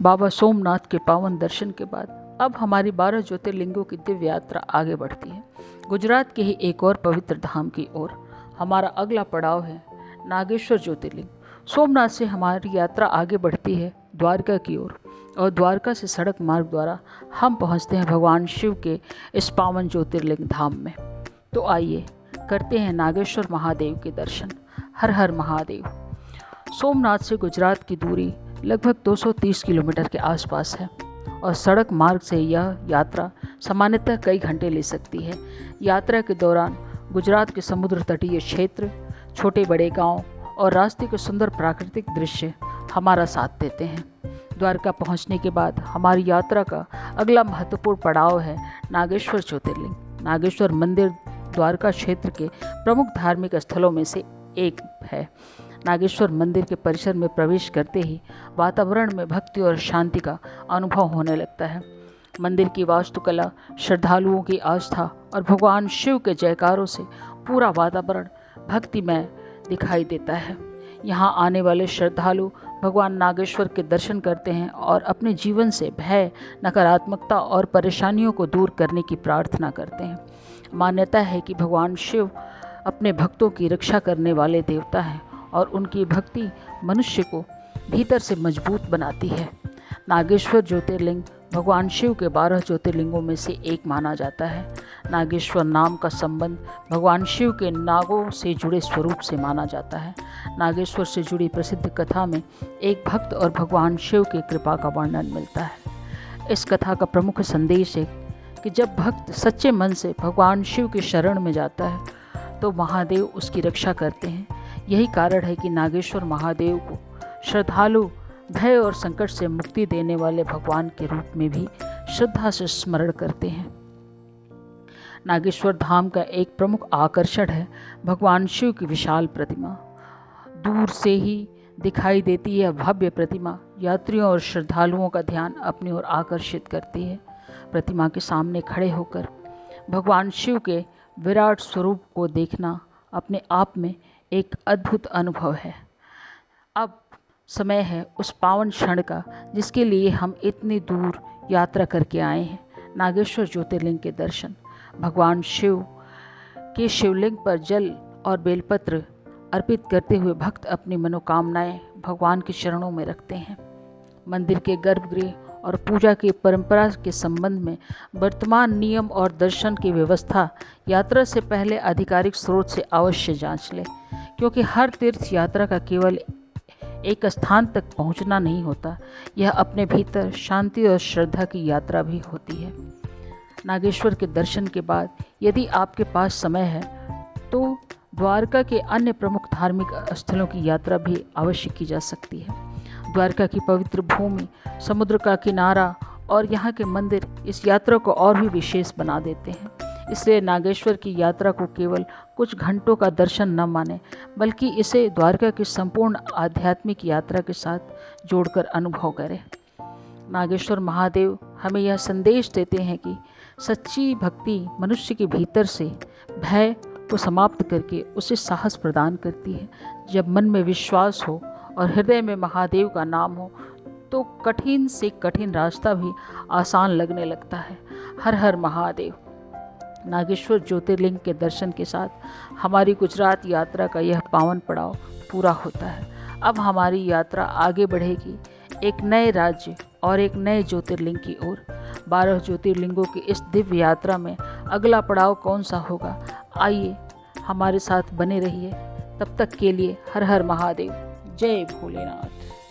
बाबा सोमनाथ के पावन दर्शन के बाद अब हमारी 12 ज्योतिर्लिंगों की दिव्य यात्रा आगे बढ़ती है। गुजरात के ही एक और पवित्र धाम की ओर हमारा अगला पड़ाव है नागेश्वर ज्योतिर्लिंग। सोमनाथ से हमारी यात्रा आगे बढ़ती है द्वारका की ओर और द्वारका से सड़क मार्ग द्वारा हम पहुंचते हैं भगवान शिव के इस पावन ज्योतिर्लिंग धाम में। तो आइए करते हैं नागेश्वर महादेव के दर्शन। हर हर महादेव। सोमनाथ से गुजरात की दूरी लगभग 230 किलोमीटर के आसपास है और सड़क मार्ग से यह यात्रा सामान्यतः कई घंटे ले सकती है। यात्रा के दौरान गुजरात के समुद्र तटीय क्षेत्र, छोटे बड़े गांव और रास्ते के सुंदर प्राकृतिक दृश्य हमारा साथ देते हैं। द्वारका पहुंचने के बाद हमारी यात्रा का अगला महत्वपूर्ण पड़ाव है नागेश्वर ज्योतिर्लिंग। नागेश्वर मंदिर द्वारका क्षेत्र के प्रमुख धार्मिक स्थलों में से एक है। नागेश्वर मंदिर के परिसर में प्रवेश करते ही वातावरण में भक्ति और शांति का अनुभव होने लगता है। मंदिर की वास्तुकला, श्रद्धालुओं की आस्था और भगवान शिव के जयकारों से पूरा वातावरण भक्तिमय दिखाई देता है। यहाँ आने वाले श्रद्धालु भगवान नागेश्वर के दर्शन करते हैं और अपने जीवन से भय, नकारात्मकता और परेशानियों को दूर करने की प्रार्थना करते हैं। मान्यता है कि भगवान शिव अपने भक्तों की रक्षा करने वाले देवता हैं और उनकी भक्ति मनुष्य को भीतर से मजबूत बनाती है। नागेश्वर ज्योतिर्लिंग भगवान शिव के 12 ज्योतिर्लिंगों में से एक माना जाता है। नागेश्वर नाम का संबंध भगवान शिव के नागों से जुड़े स्वरूप से माना जाता है। नागेश्वर से जुड़ी प्रसिद्ध कथा में एक भक्त और भगवान शिव की कृपा का वर्णन मिलता है। इस कथा का प्रमुख संदेश है कि जब भक्त सच्चे मन से भगवान शिव की शरण में जाता है तो महादेव उसकी रक्षा करते हैं। यही कारण है कि नागेश्वर महादेव को श्रद्धालु भय और संकट से मुक्ति देने वाले भगवान के रूप में भी श्रद्धा से स्मरण करते हैं। नागेश्वर धाम का एक प्रमुख आकर्षण है भगवान शिव की विशाल प्रतिमा। दूर से ही दिखाई देती यह भव्य प्रतिमा यात्रियों और श्रद्धालुओं का ध्यान अपनी ओर आकर्षित करती है। प्रतिमा के सामने खड़े होकर भगवान शिव के विराट स्वरूप को देखना अपने आप में एक अद्भुत अनुभव है। अब समय है उस पावन क्षण का जिसके लिए हम इतनी दूर यात्रा करके आए हैं, नागेश्वर ज्योतिर्लिंग के दर्शन। भगवान शिव के शिवलिंग पर जल और बेलपत्र अर्पित करते हुए भक्त अपनी मनोकामनाएं भगवान की चरणों में रखते हैं। मंदिर के गर्भगृह और पूजा की परंपरा के संबंध में वर्तमान नियम और दर्शन की व्यवस्था यात्रा से पहले आधिकारिक स्रोत से अवश्य जांच लें, क्योंकि हर तीर्थ यात्रा का केवल एक स्थान तक पहुंचना नहीं होता, यह अपने भीतर शांति और श्रद्धा की यात्रा भी होती है। नागेश्वर के दर्शन के बाद यदि आपके पास समय है तो द्वारका के अन्य प्रमुख धार्मिक स्थलों की यात्रा भी अवश्य की जा सकती है। द्वारका की पवित्र भूमि, समुद्र का किनारा और यहाँ के मंदिर इस यात्रा को और भी विशेष बना देते हैं। इसलिए नागेश्वर की यात्रा को केवल कुछ घंटों का दर्शन न माने, बल्कि इसे द्वारका की संपूर्ण आध्यात्मिक यात्रा के साथ जोड़कर अनुभव करें। नागेश्वर महादेव हमें यह संदेश देते हैं कि सच्ची भक्ति मनुष्य के भीतर से भय को समाप्त करके उसे साहस प्रदान करती है। जब मन में विश्वास हो और हृदय में महादेव का नाम हो तो कठिन से कठिन रास्ता भी आसान लगने लगता है। हर हर महादेव। नागेश्वर ज्योतिर्लिंग के दर्शन के साथ हमारी गुजरात यात्रा का यह पावन पड़ाव पूरा होता है। अब हमारी यात्रा आगे बढ़ेगी एक नए राज्य और एक नए ज्योतिर्लिंग की ओर। 12 ज्योतिर्लिंगों की इस दिव्य यात्रा में अगला पड़ाव कौन सा होगा, आइए हमारे साथ बने रहिए। तब तक के लिए हर हर महादेव। जय भोलेनाथ।